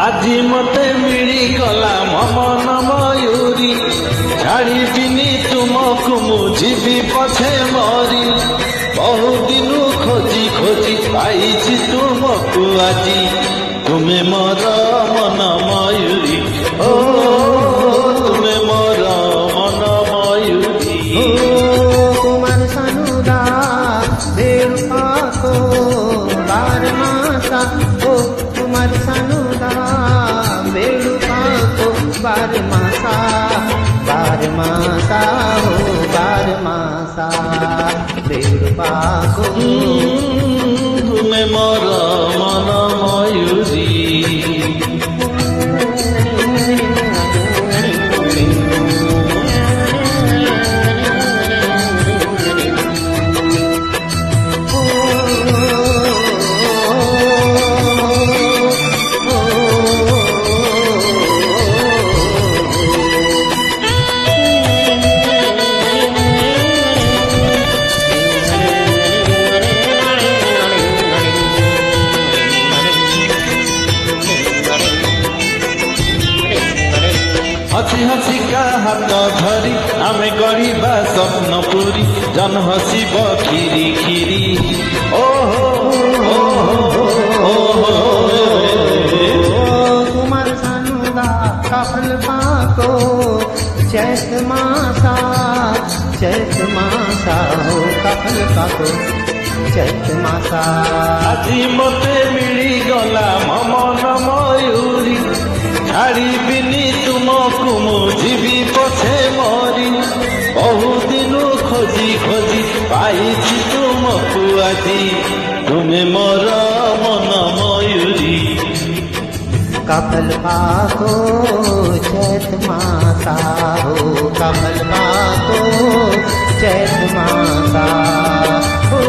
আজি মতে মিଳିଗଲା ମନ ମୟୂରୀ ଛାଡ଼ିବିନି ତୁମକୁ ମୁଁ ଯିବି ପଛେ ମରି ବହୁଦିନୁ ଖୋଜି ଖୋଜି ପାଇଛି ତୁମକୁ ଆଜି ତୁମେ ମୋର ମନ ମୟୂରୀ ଓ ତୁମେ ମୋର ମନ ମୟୂରୀ कुमार सानुदा बेरुपाको बारमासा ओ कुमार सानुदा बेरुपाको बारमासा बारमासा हो बारमासा बेरुपाको तुमे मोर मन मयूरी हसी हसी का हाथ धरी आमे गढ़ा स्वप्न पूरी जन हसीब खीरी खीरी ओहो कुमार सानुदा कफल पाको चैत मासा हो कफल पाको चैत मासा আজি মতে মিଳିগଲା মন ময়ূରୀ ଛାଡ଼ିବିନି ତୁମକୁ ମୁଁ ଯିବି ପଛେ ମରି ବହୁଦିନୁ ଖୋଜି ଖୋଜି ପାଇଛି ତୁମକୁ ଆଜି ତୁମେ ମୋର ମନ ମୟୂରୀ कफल पाको चैत मासा हो कफल पाको चैत मासा हो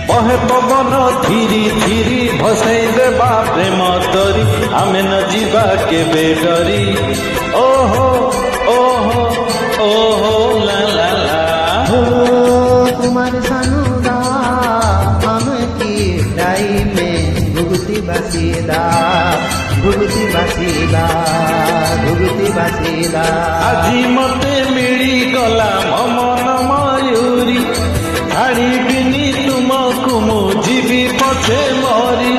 बहे पवन धीरी धीरी भसई देबा प्रेम तरी आमे न जीवा केबे डरी ओहो ओहो ओहो ला ला ला हो कुमार सानुदा हम की डाई में भुगती बसीदा भुगती बसीदा भुगती बसीदा আজি মতে ମିଳିଗଲା ମନ ମୟୂରୀ ଛାଡ଼ିବିନି ତୁମକୁ ମୁଁ ଯିବି ପଛେ ମରି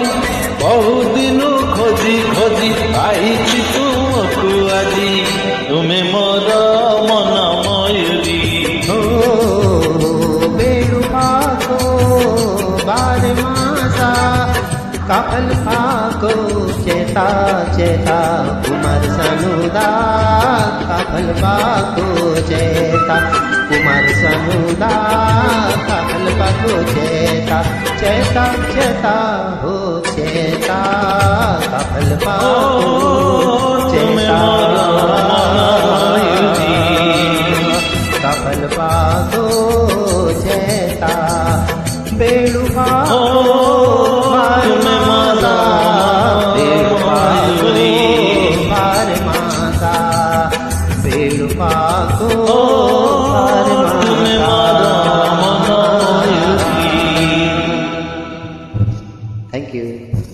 ବହୁଦିନୁ ଖୋଜି ଖୋଜି ପାଇଛି ତୁମକୁ ଆଜି ତୁମେ ମୋର ମନ ମୟୂରୀ हो बेरुपाको बारमासा कफल पाको चेता चेता कुमार सानुदा कफल पाको चेता कुमार सानुदा कफल पाको चेता चेता चेता हो चेता कफल पाको चेता कफल पाको चेता बेरुपा